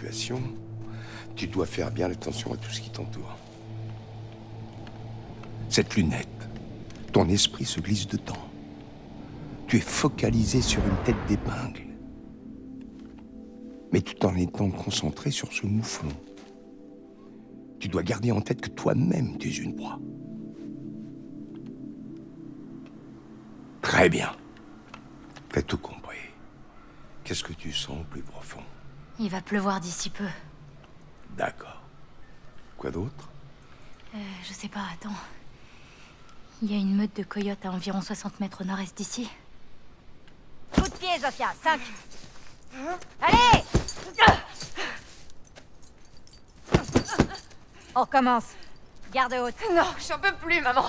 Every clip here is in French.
situation, tu dois faire bien attention à tout ce qui t'entoure. Cette lunette, ton esprit se glisse dedans. Tu es focalisé sur une tête d'épingle, mais tout en étant concentré sur ce mouflon. Tu dois garder en tête que toi-même, tu es une proie. Très bien. T'as tout compris. Qu'est-ce que tu sens au plus profond? Il va pleuvoir d'ici peu. D'accord. Quoi d'autre? Je sais pas, attends. Il y a une meute de coyotes à environ 60 mètres au nord-est d'ici. Coup de pied, Zofia, 5. Allez! On recommence. Garde haute. Non, j'en peux plus, maman.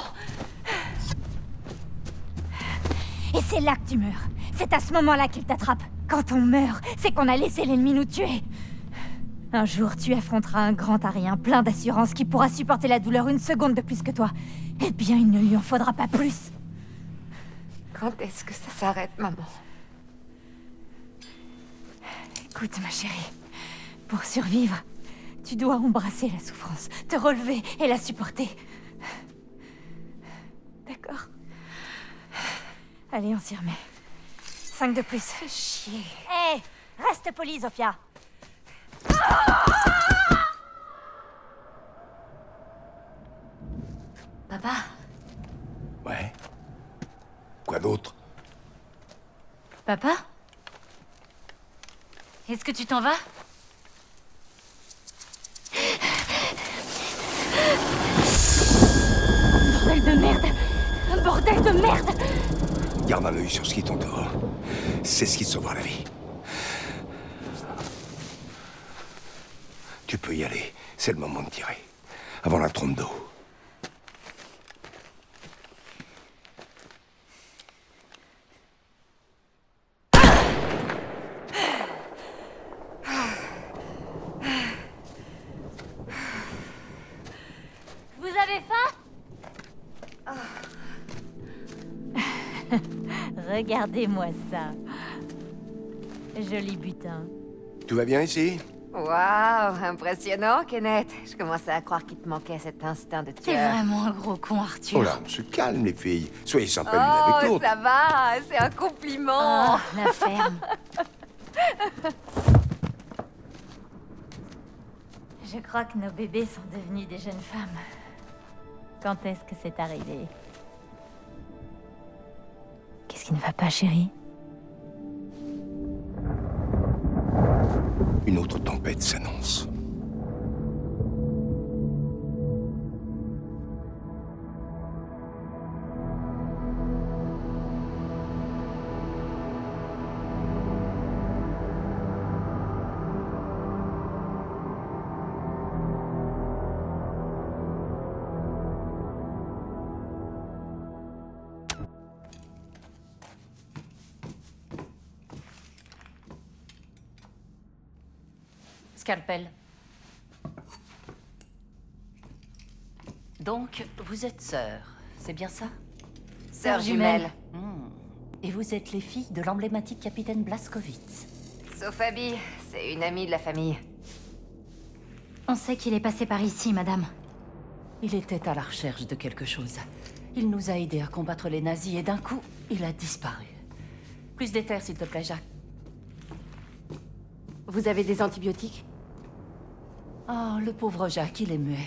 Et c'est là que tu meurs. C'est à ce moment-là qu'il t'attrape. Quand on meurt, c'est qu'on a laissé l'ennemi nous tuer. Un jour, tu affronteras un grand arien plein d'assurance qui pourra supporter la douleur une seconde de plus que toi. Eh bien, il ne lui en faudra pas plus. Quand est-ce que ça s'arrête, maman? Écoute, ma chérie, pour survivre, tu dois embrasser la souffrance, te relever et la supporter. D'accord? Allez, on s'y remet. 5 de plus. Fais chier. Hé, reste polie, Zofia. Papa? Ouais. Quoi d'autre? Papa? Est-ce que tu t'en vas? Bordel de merde! Bordel de merde! Garde un œil sur ce qui t'entoure. C'est ce qui te sauvera la vie. Tu peux y aller. C'est le moment de tirer. Avant la trompe d'eau. Vous avez faim? Regardez-moi ça. Joli butin. Tout va bien ici? Waouh, impressionnant, Kenneth. Je commençais à croire qu'il te manquait cet instinct de T'es tueur. vraiment un gros con, Arthur. Oh là, on se calme, les filles. Soyez sympas l'une avec Oh, l'autre. ça va, c'est un compliment. Oh, la ferme. Je crois que nos bébés sont devenus des jeunes femmes. Quand est-ce que c'est arrivé? Qu'est-ce qui ne va pas, chérie? Une autre tempête s'annonce. Scalpel. Donc, vous êtes sœurs, c'est bien ça? Sœur jumelle. Et vous êtes les filles de l'emblématique capitaine Blazkowicz. Sauf Abby, c'est une amie de la famille. On sait qu'il est passé par ici, madame. Il était à la recherche de quelque chose. Il nous a aidés à combattre les nazis et d'un coup, il a disparu. Plus d'éther, s'il te plaît, Jacques. Vous avez des antibiotiques? Oh, le pauvre Jacques, il est muet.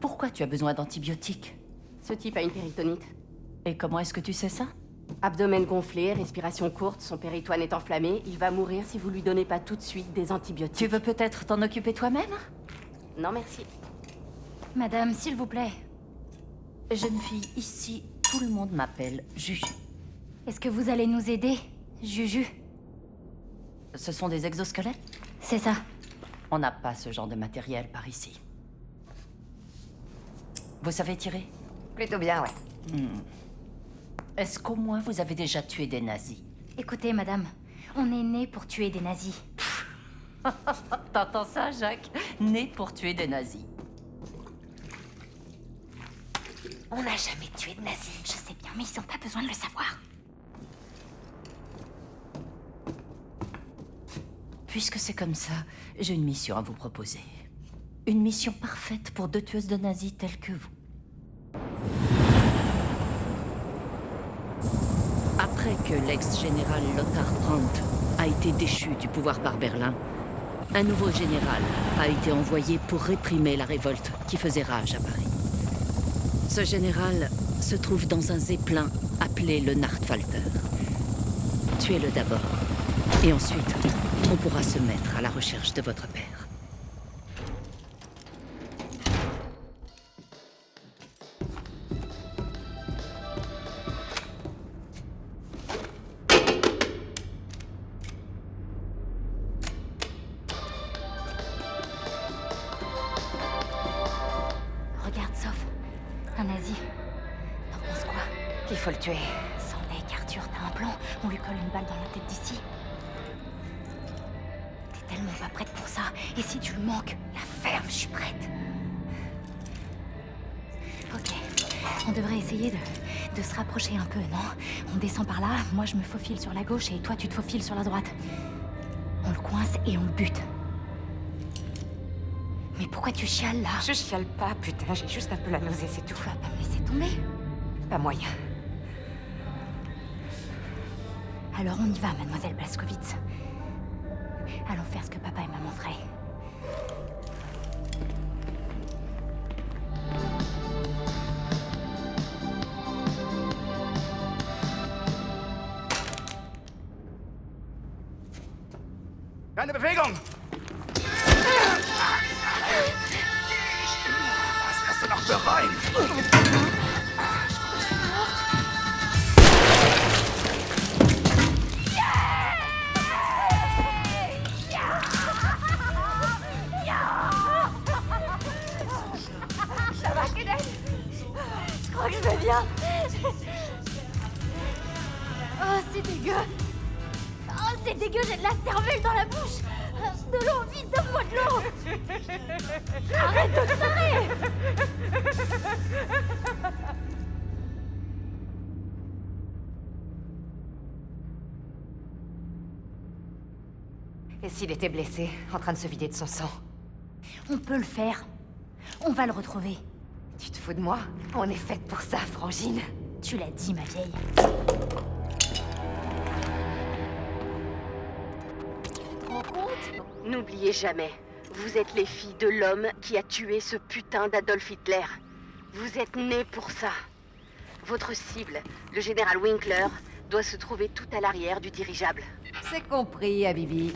Pourquoi tu as besoin d'antibiotiques? Ce type a une péritonite. Et comment est-ce que tu sais ça? Abdomen gonflé, respiration courte, son péritoine est enflammé. Il va mourir si vous lui donnez pas tout de suite des antibiotiques. Tu veux peut-être t'en occuper toi-même? Non, merci. Madame, s'il vous plaît. Jeune fille, ici, tout le monde m'appelle Juju. Est-ce que vous allez nous aider, Juju? Ce sont des exosquelettes? C'est ça. On n'a pas ce genre de matériel par ici. Vous savez tirer? Plutôt bien, ouais. Est-ce qu'au moins vous avez déjà tué des nazis? Écoutez, madame, on est nés pour tuer des nazis. T'entends ça, Jacques? Né pour tuer des nazis. On n'a jamais tué de nazis. Je sais bien, mais ils n'ont pas besoin de le savoir. Puisque c'est comme ça, j'ai une mission à vous proposer. Une mission parfaite pour 2 tueuses de nazis telles que vous. Après que l'ex-général Lothar Brandt a été déchu du pouvoir par Berlin, un nouveau général a été envoyé pour réprimer la révolte qui faisait rage à Paris. Ce général se trouve dans un zeppelin appelé le Nachtfalter. Tuez-le d'abord, et ensuite, on pourra se mettre à la recherche de votre père. Regarde, Soph. Un nazi. T'en penses quoi? Il faut le tuer. Sans mec, Arthur, t'as un plan? On lui colle une balle dans la tête d'ici. T'es tellement pas prête pour ça. Et si tu le manques? La ferme, je suis prête. Ok. On devrait essayer de se rapprocher un peu, non? On descend par là, moi je me faufile sur la gauche et toi tu te faufiles sur la droite. On le coince et on le bute. Mais pourquoi tu chiales là? Je chiale pas, putain, j'ai juste un peu la nausée, c'est tout. Tu vas pas me laisser tomber? Pas moyen. Alors on y va, mademoiselle Blaskowitz. Allons faire ce que papa et maman feraient. Keine Bewegung! Was wärst du noch bereit? Ça va, Kenneth? Je crois que je vais bien. Oh, c'est dégueu. Oh, c'est dégueu, j'ai de la cervelle dans la bouche. De l'eau, vite, donne-moi de l'eau. Arrête de te marrer. Et s'il était blessé, en train de se vider de son sang? On peut le faire. On va le retrouver. Tu te fous de moi? On est faite pour ça, Frangine. Tu l'as dit, ma vieille. Tu te rends compte? N'oubliez jamais, vous êtes les filles de l'homme qui a tué ce putain d'Adolf Hitler. Vous êtes nés pour ça. Votre cible, le général Winkler, doit se trouver tout à l'arrière du dirigeable. C'est compris, Habibi.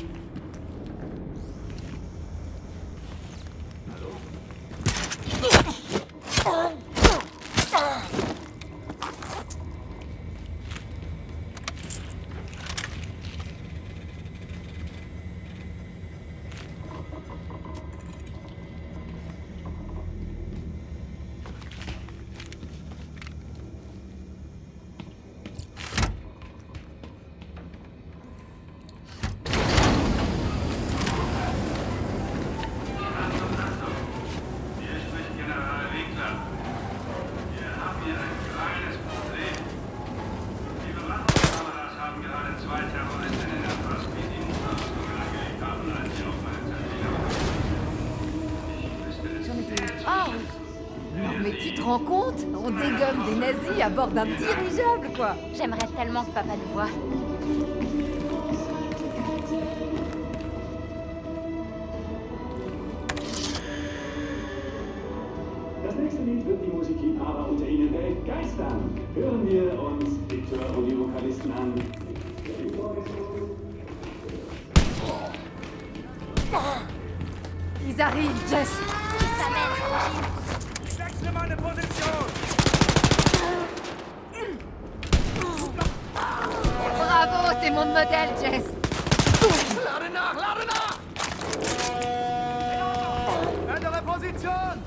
Mais tu te rends compte? On dégomme des nazis à bord d'un dirigeable, quoi. J'aimerais tellement que papa nous voie. Das nächste Lied wird die Musikliebhaber unter Ihnen begeistern. Hören wir uns Victor und die Vokalisten an. Ils arrivent, Jess. Ich wechsle meine Position! Bravo, t'es mon modèle, Jess. Lade nach, lade nach! Ändere Position!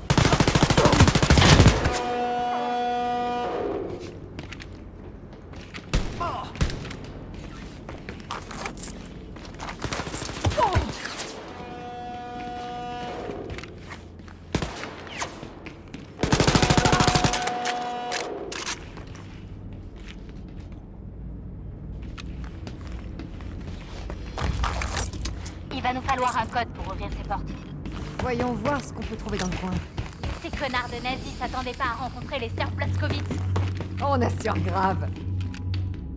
code pour ouvrir ces portes. Voyons voir ce qu'on peut trouver dans le coin. Ces connards de nazis s'attendaient pas à rencontrer les sœurs Blaskowitz. On assure grave.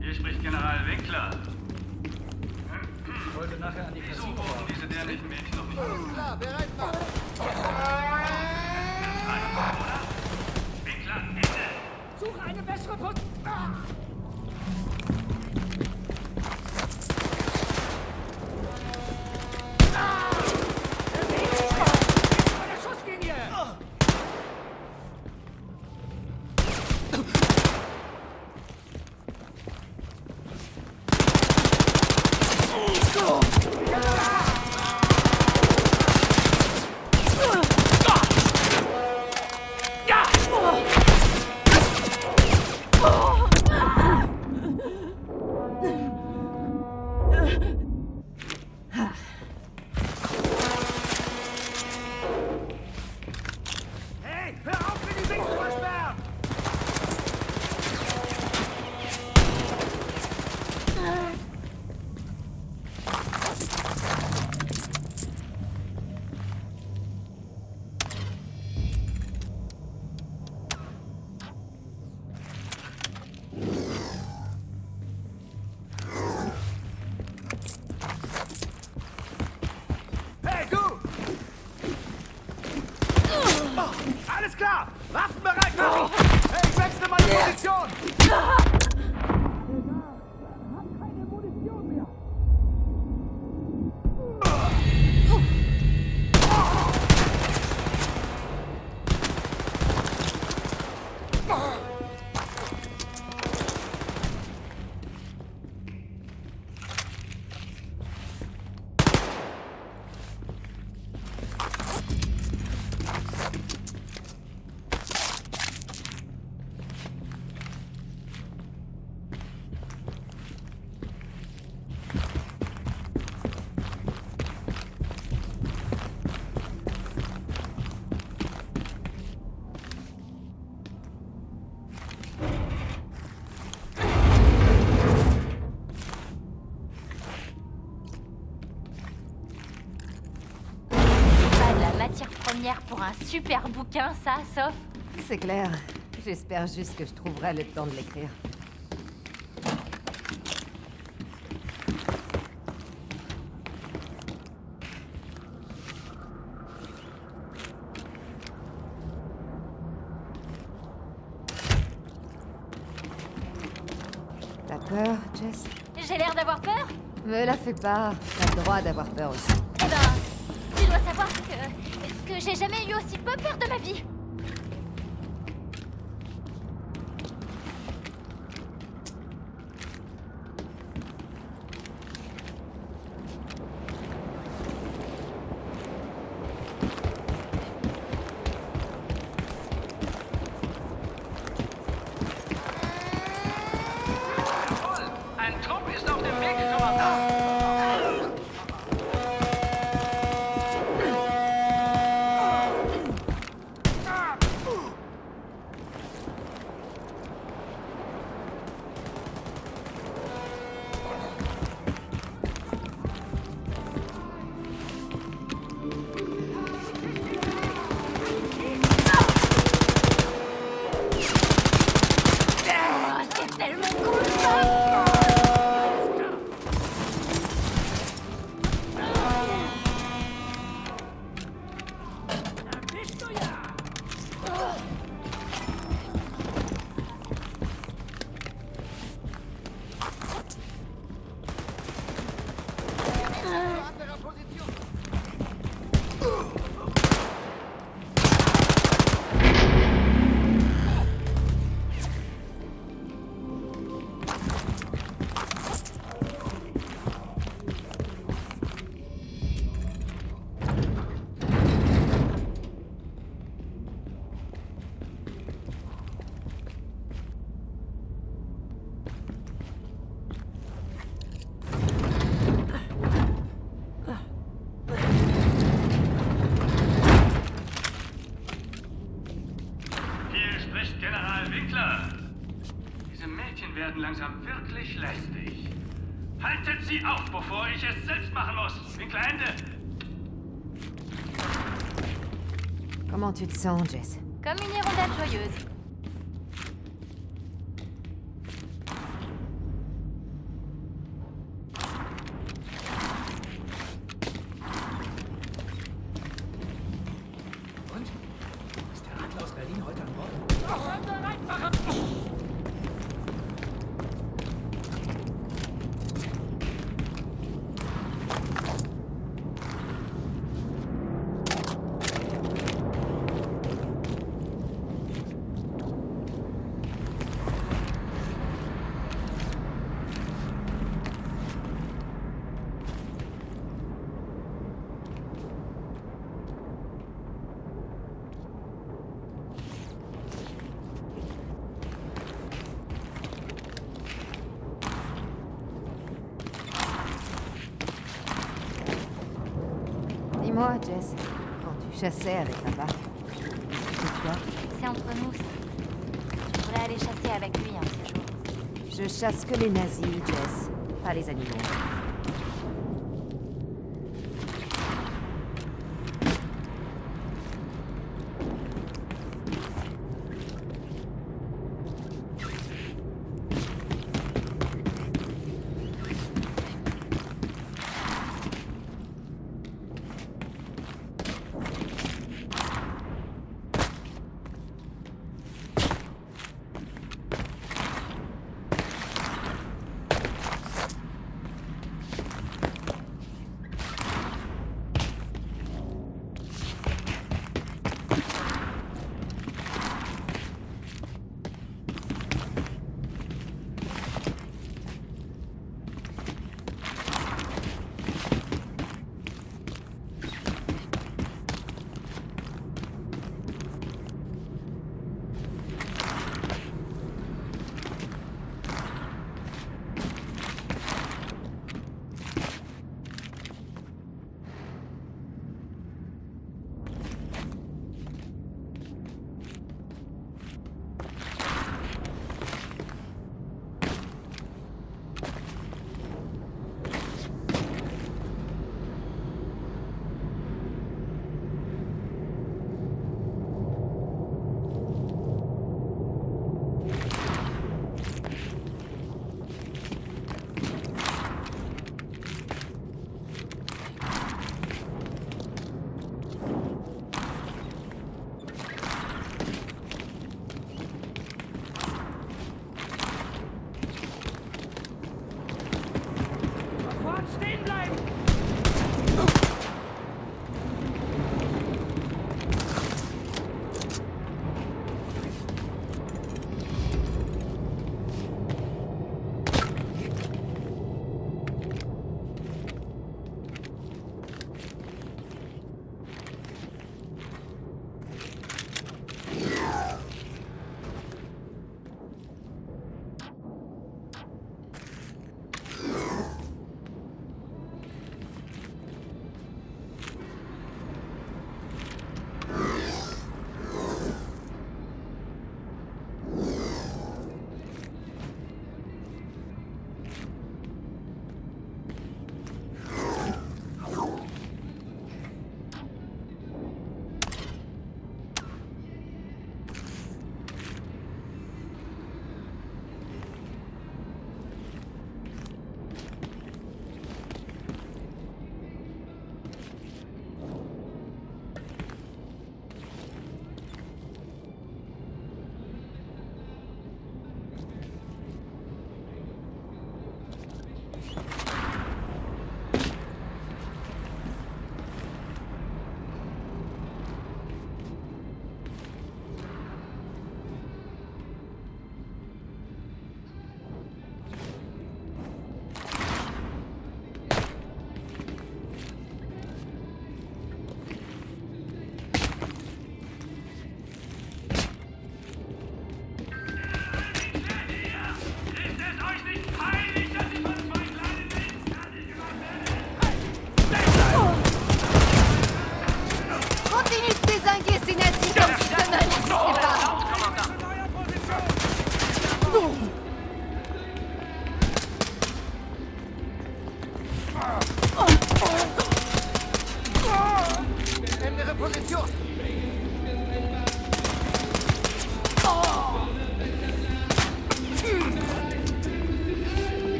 Hier spricht General Winkler. Wieso wurden diese dämlichen Mädchen noch nicht Klar, bereit machen. Winkler, Ende! Suche eine bessere Position. Hey, du! Alles klar! Waffen bereit machen! Hey, ich wechsle meine Position! Pour un super bouquin, ça, sauf... C'est clair. J'espère juste que je trouverai le temps de l'écrire. T'as peur, Jess? J'ai l'air d'avoir peur? Me la fais pas. T'as le droit d'avoir peur aussi. Eh ben, tu dois savoir que j'ai jamais eu aussi peu peur de ma vie. Ein Trupp ist auf dem Weg, Kommandant! C'est tellement cool, ça! werden langsam wirklich lästig. Haltet sie auf, bevor ich es selbst machen muss. Winkler, Ende! Comment tu te sens, Jess? Comme une hirondelle joyeuse. Ist der Adler aus Berlin heute an Bord? Dis-moi, Jess, quand tu chassais avec papa, c'était quoi? C'est entre nous, ça. Je voudrais aller chasser avec lui un de ces jours. Je chasse que les nazis, Jess, pas les animaux.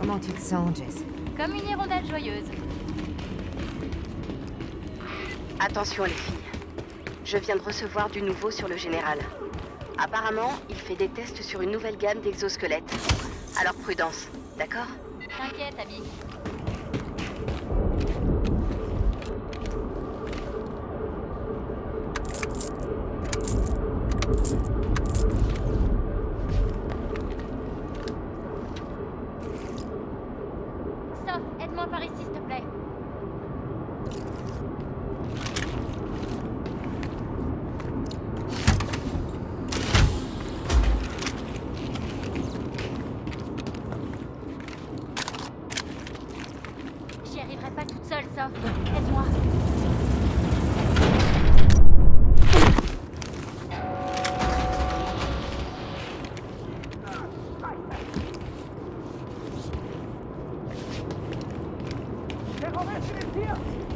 Comment tu te sens, Jess? Comme une hirondelle joyeuse. Attention les filles. Je viens de recevoir du nouveau sur le général. Apparemment, il fait des tests sur une nouvelle gamme d'exosquelettes. Alors prudence, d'accord? T'inquiète, Abby. Stop, aide-moi par ici, s'il te plaît. J'y arriverai pas toute seule, Soph. Aide-moi.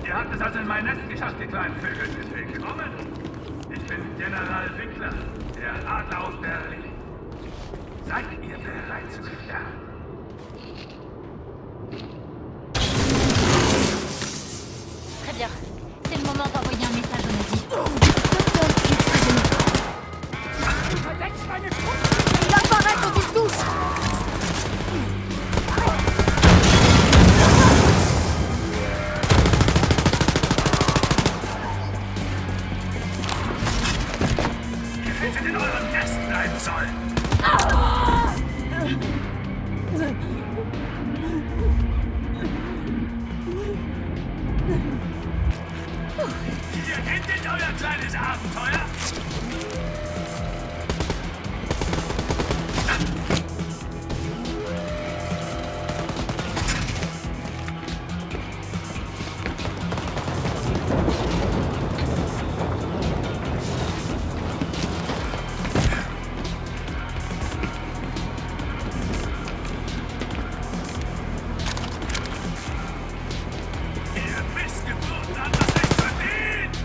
Ihr habt es also in mein Nest geschafft, ihr kleinen Vögel. Willkommen. Ich bin General Winkler, der Adler aus Berlin. Seid ihr bereit zu sterben? Très bien. C'est le moment d'envoyer un message aux nazis. Il apparaît quand il touche! Ihr hättet in eurem Nest bleiben sollen. Ihr endet euer kleines Abenteuer. Ihr Missgeburt habt das nicht verdient.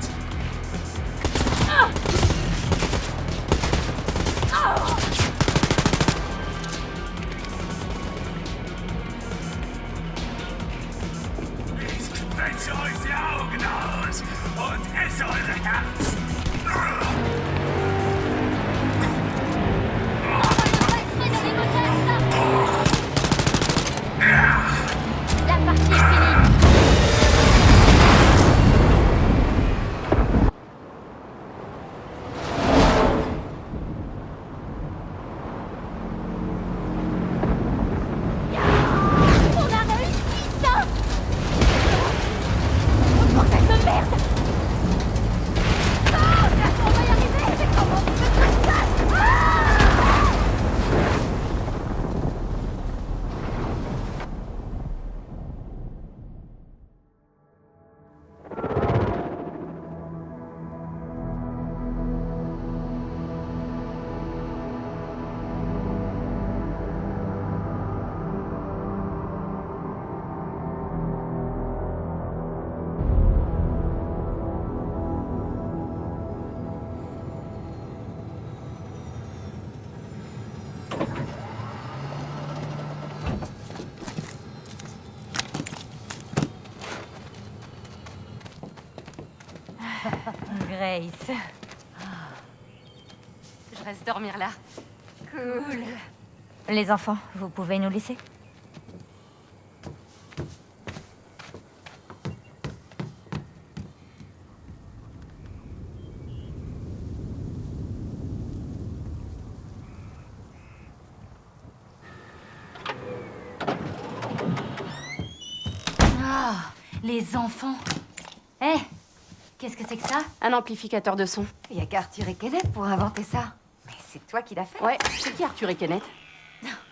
Ich quetsche euch die Augen aus und esse eure Herzen. La partie est finie. On a réussi ça! Bordel de merde! Ah, on va y arriver! Mais comment tu peux faire ça? Ah! Grace. Je reste dormir là. Cool. Les enfants, vous pouvez nous laisser? Ah, les enfants. Hé, qu'est-ce que c'est que ça? Un amplificateur de son. Il y a qu'Arthur et Kenneth pour inventer ça. Mais c'est toi qui l'as fait. Ouais, c'est qui Arthur et Kenneth?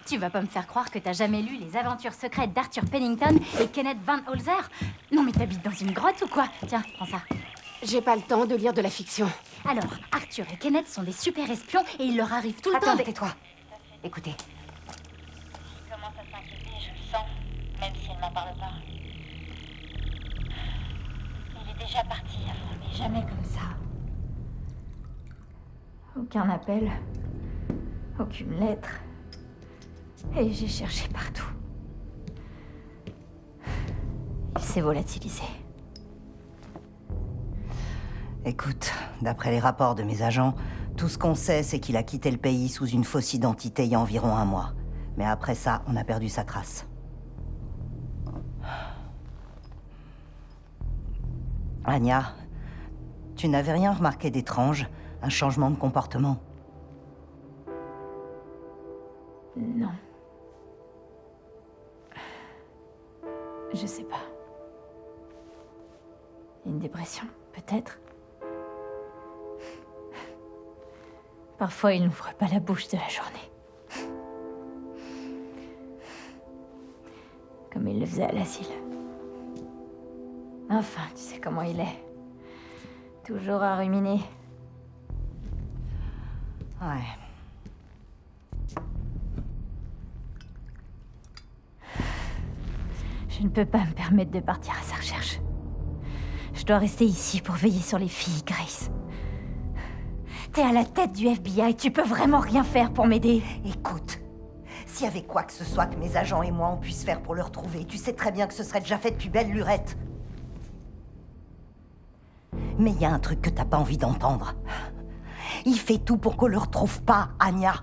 Tu vas pas me faire croire que t'as jamais lu les aventures secrètes d'Arthur Pennington et Kenneth Van Holzer? Non mais t'habites dans une grotte ou quoi? Tiens, prends ça. J'ai pas le temps de lire de la fiction. Alors, Arthur et Kenneth sont des super espions et il leur arrive tout le temps. Attends, tais-toi. Écoutez. Il commence à s'inquiéter, je le sens, même si elle n'en parle pas. Il est déjà parti avant, mais Jamais comme ça. Aucun appel. Aucune lettre. Et j'ai cherché partout. s'est volatilisé. Écoute, d'après les rapports de mes agents, tout ce qu'on sait, c'est qu'il a quitté le pays sous une fausse identité il y a environ 1 mois. Mais après ça, on a perdu sa trace. Anya, tu n'avais rien remarqué d'étrange? Un changement de comportement? Non. Je sais pas. Une dépression, peut-être. Parfois, il n'ouvre pas la bouche de la journée. Comme il le faisait à l'asile. Enfin, tu sais comment il est. Toujours à ruminer. Ouais. Je ne peux pas me permettre de partir à sa recherche. Je dois rester ici pour veiller sur les filles, Grace. T'es à la tête du FBI, tu peux vraiment rien faire pour m'aider. Écoute, s'il y avait quoi que ce soit que mes agents et moi on puisse faire pour le retrouver, tu sais très bien que ce serait déjà fait depuis belle lurette. Mais il y a un truc que t'as pas envie d'entendre. Il fait tout pour qu'on le retrouve pas, Anya.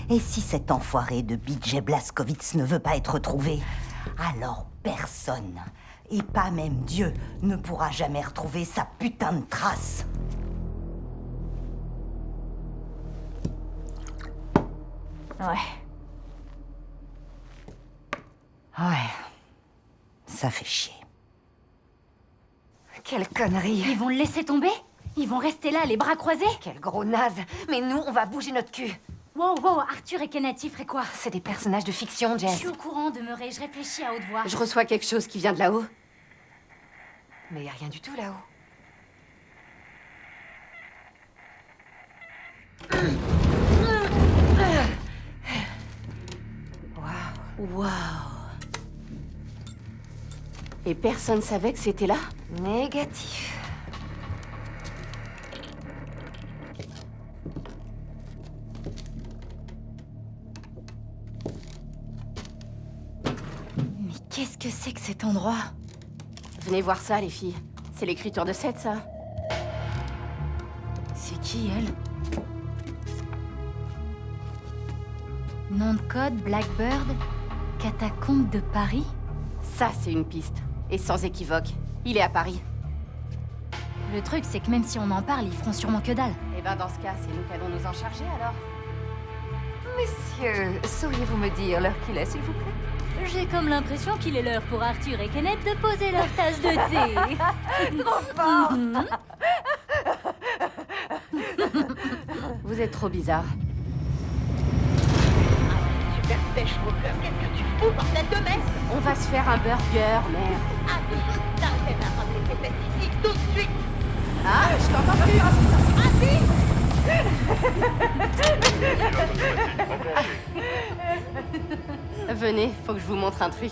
Et si cet enfoiré de BJ Blazkowicz ne veut pas être retrouvé, alors personne, et pas même Dieu, ne pourra jamais retrouver sa putain de trace. Ouais. Ouais. Ça fait chier. Quelle connerie. Ils vont le laisser tomber? Ils vont rester là, les bras croisés? Quel gros naze. Mais nous, on va bouger notre cul. Wow, wow, Arthur et Kenneth, ils feraient quoi? C'est des personnages de fiction, Je Jess. suis au courant, demeurez, je réfléchis à haute voix. Je reçois quelque chose qui vient de là-haut. Mais y a rien du tout là-haut. Waouh. Et personne savait que c'était là? Négatif. Mais qu'est-ce que c'est que cet endroit? Venez voir ça, les filles. C'est l'écriture de Seth, ça. C'est qui, elle? Nom de code, Blackbird, catacombe de Paris? Ça, c'est une piste. Et sans équivoque. Il est à Paris. Le truc, c'est que même si on en parle, ils feront sûrement que dalle. Eh ben, dans ce cas, c'est nous qui allons nous en charger, alors. Messieurs, sauriez-vous me dire l'heure qu'il est, s'il vous plaît? J'ai comme l'impression qu'il est l'heure pour Arthur et Kenneth de poser leur tasse de thé. Trop fort. Vous êtes trop bizarre. Super pêche au cœur, qu'est-ce que tu fous, bordel de messe? On va se faire un burger, merde. Ah, t'arrêtes de ramener tes fesses ici, tout de suite. Ah, je t'entends plus. Venez, faut que je vous montre un truc.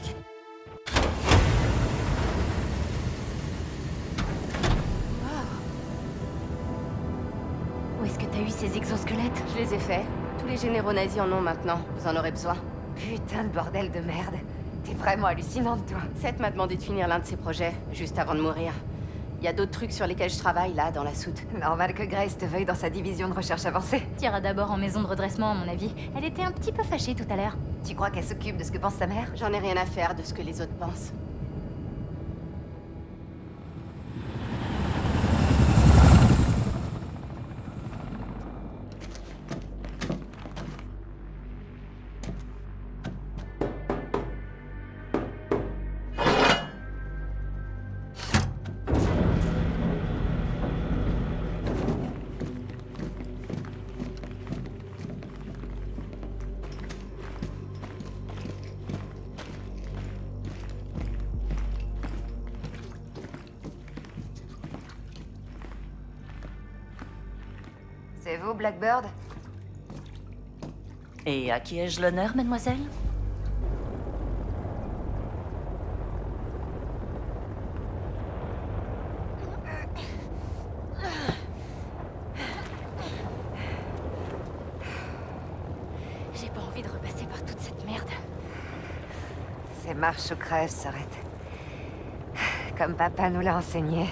Où est-ce que t'as eu ces exosquelettes? Je les ai faits. Tous les généraux nazis en ont maintenant. Vous en aurez besoin. Putain de bordel de merde. T'es vraiment hallucinante, toi. Seth m'a demandé de finir l'un de ses projets, juste avant de mourir. Il y a d'autres trucs sur lesquels je travaille, là, dans la soute. Normal que Grace te veuille dans sa division de recherche avancée. Tira d'abord en maison de redressement, à mon avis. Elle était un petit peu fâchée tout à l'heure. Tu crois qu'elle s'occupe de ce que pense sa mère? J'en ai rien à faire de ce que les autres pensent. C'est vous, Blackbird? Et à qui ai-je l'honneur, mademoiselle? J'ai pas envie de repasser par toute cette merde. C'est marche ou crève, Sorette. Comme papa nous l'a enseigné.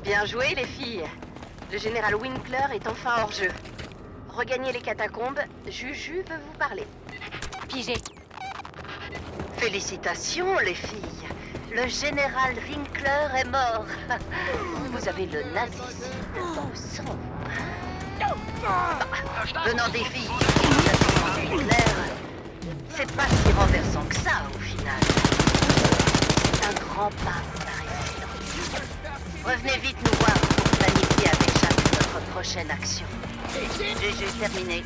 Bien joué, les filles. Le général Winkler est enfin hors jeu. Regagnez les catacombes, Juju veut vous parler. Pigé. Félicitations, les filles. Le général Winkler est mort. Vous avez le nazisme dans le sang. Venant des filles qui ont Winkler, c'est pas si renversant que ça, au final. C'est un grand pas pour la résistance. Revenez vite nous voir pour planifier avec Jacques notre prochaine action. Juju terminé.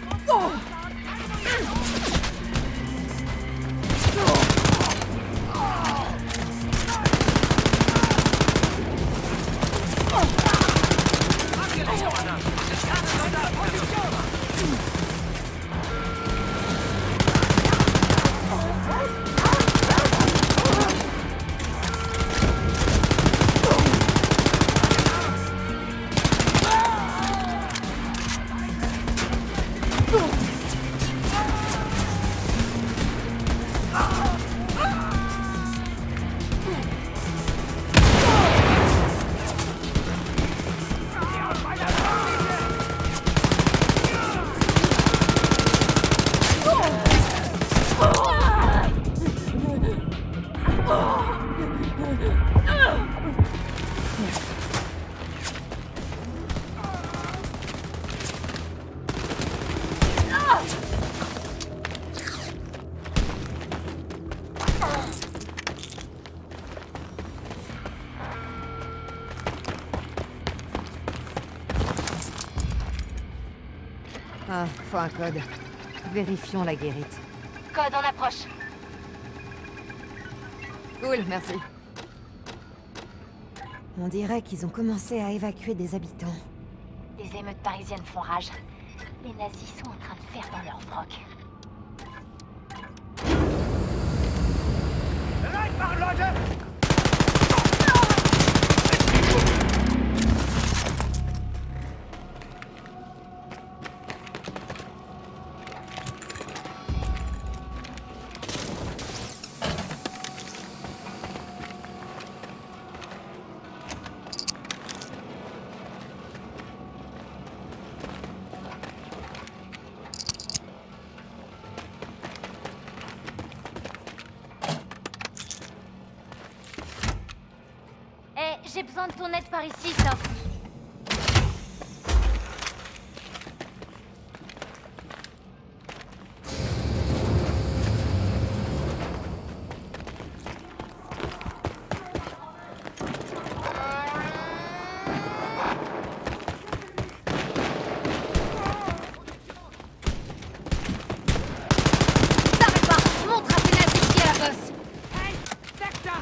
Ah, faut un code. Vérifions la guérite. Code en approche. Cool, merci. On dirait qu'ils ont commencé à évacuer des habitants. Les émeutes parisiennes font rage. Les nazis sont en train de faire dans leur froc. J'ai besoin de ton aide par ici, Soph. T'arrêtes pas! Montre à tes nazis qui est la bosse! Hey, Dexter!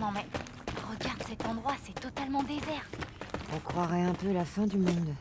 Non mais, regarde cet endroit, c'est totalement désert. On croirait un peu la fin du monde.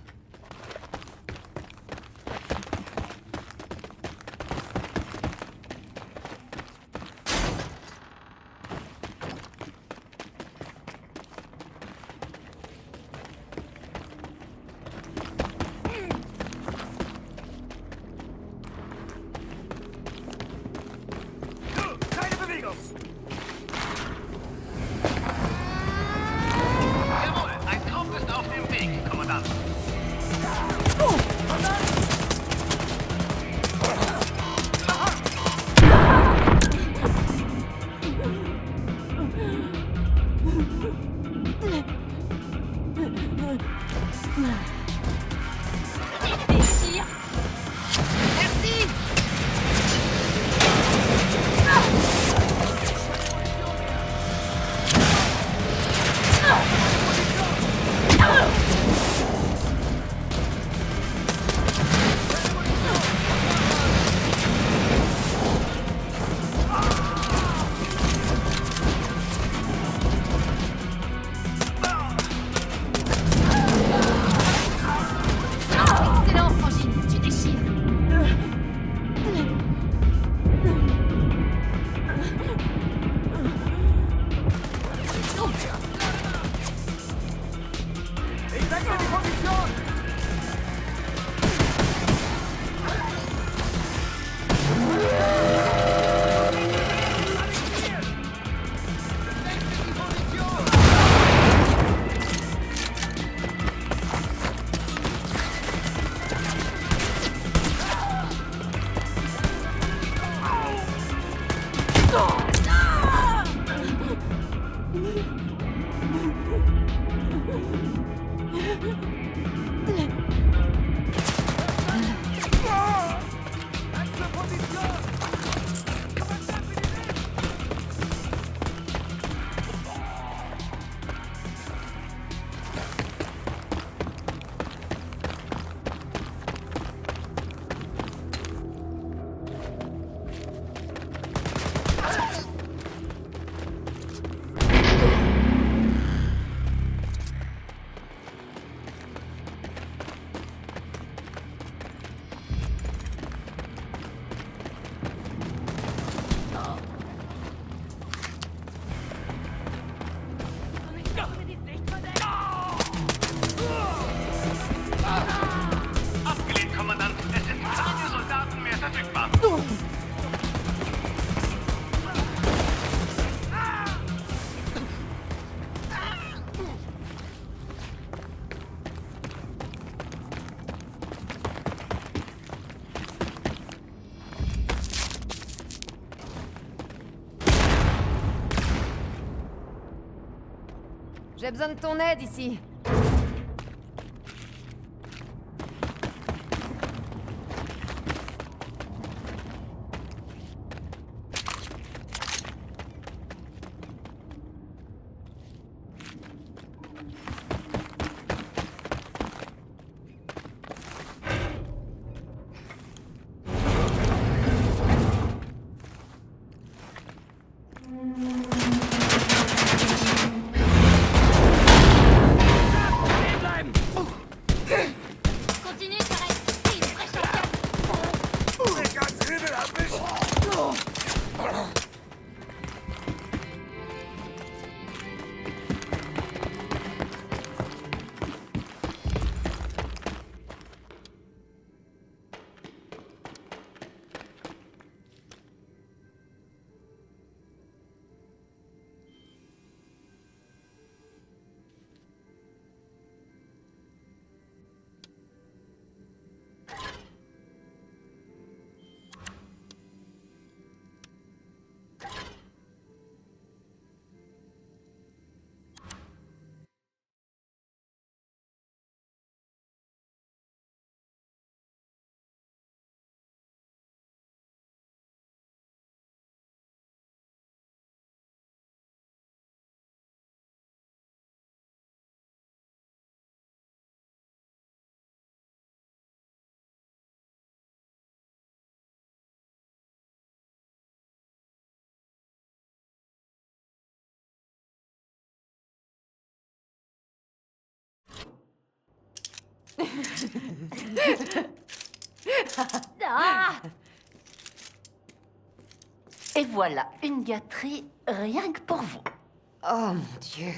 J'ai besoin de ton aide ici. Continue, Sarek. Il est très chanceux. Ganz Himmel hab mich! Ah! Et voilà, une gâterie rien que pour vous. Oh mon Dieu.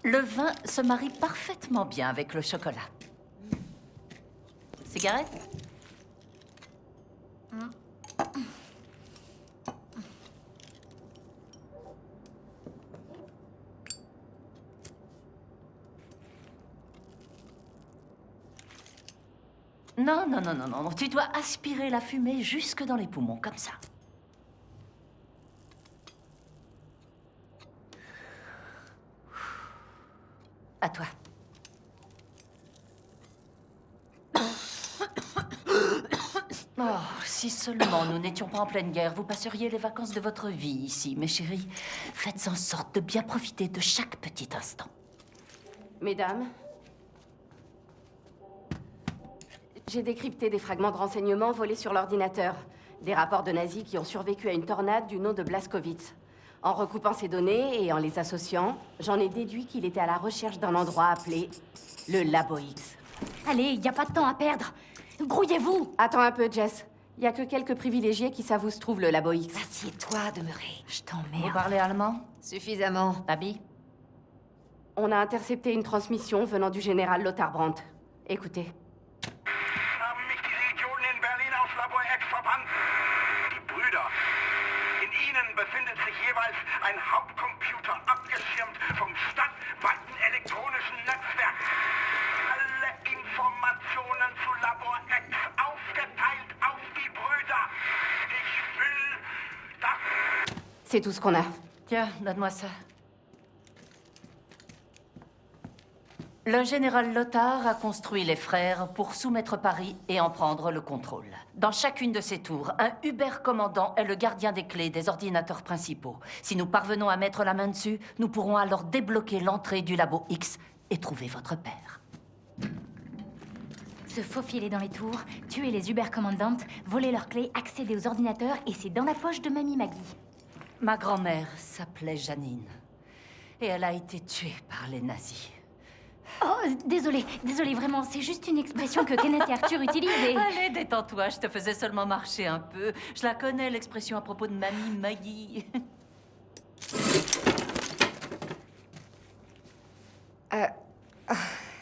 Le vin se marie parfaitement bien avec le chocolat. Cigarette? Non, non, non, non, non. Tu dois aspirer la fumée jusque dans les poumons, comme ça. À toi. Oh, si seulement nous n'étions pas en pleine guerre, vous passeriez les vacances de votre vie ici, mes chéris. Faites en sorte de bien profiter de chaque petit instant. Mesdames, j'ai décrypté des fragments de renseignements volés sur l'ordinateur. Des rapports de nazis qui ont survécu à une tornade du nom de Blaskowitz. En recoupant ces données et en les associant, j'en ai déduit qu'il était à la recherche d'un endroit appelé le Labo X. Allez, il n'y a pas de temps à perdre. Grouillez-vous. Attends un peu, Jess. Il y a que quelques privilégiés qui savent où se trouve le Labo X. Assieds-toi, demeurez. Je t'emmerde. Vous parlez allemand? Suffisamment. Abby? On a intercepté une transmission venant du général Lothar Brandt. Écoutez. Haben mich die Regionen in Berlin aufs Labor X verbannt. Die Brüder. In ihnen befindet sich jeweils ein Hauptcomputer, abgeschirmt vom stadtweiten elektronischen Netzwerk. Alle Informationen zu Labor X aufgeteilt auf die Brüder. Ich will das... C'est tout ce qu'on a. Tiens, donne-moi ça. Le général Lothar a construit les frères pour soumettre Paris et en prendre le contrôle. Dans chacune de ces tours, un Uber-commandant est le gardien des clés des ordinateurs principaux. Si nous parvenons à mettre la main dessus, nous pourrons alors débloquer l'entrée du Labo X et trouver votre père. Se faufiler dans les tours, tuer les Uber-commandantes, voler leurs clés, accéder aux ordinateurs, et c'est dans la poche de Mamie Maggie. Ma grand-mère s'appelait Janine. Et elle a été tuée par les nazis. Oh, désolé, vraiment, c'est juste une expression que Kenneth et Arthur utilisaient. Allez, détends-toi, je te faisais seulement marcher un peu. Je la connais, l'expression à propos de Mamie Maggie.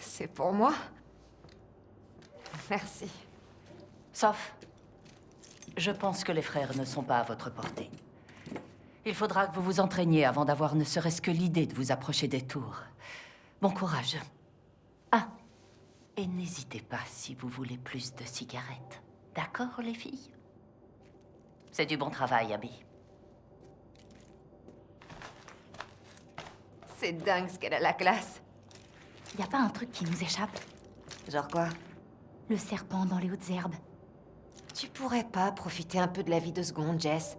C'est pour moi? Merci. Sauf, je pense que les frères ne sont pas à votre portée. Il faudra que vous vous entraîniez avant d'avoir ne serait-ce que l'idée de vous approcher des tours. Bon courage. Ah, et n'hésitez pas si vous voulez plus de cigarettes. D'accord, les filles? C'est du bon travail, Abby. C'est dingue ce qu'elle a la classe. Y a pas un truc qui nous échappe? Genre quoi? Le serpent dans les hautes herbes. Tu pourrais pas profiter un peu de la vie 2 secondes, Jess?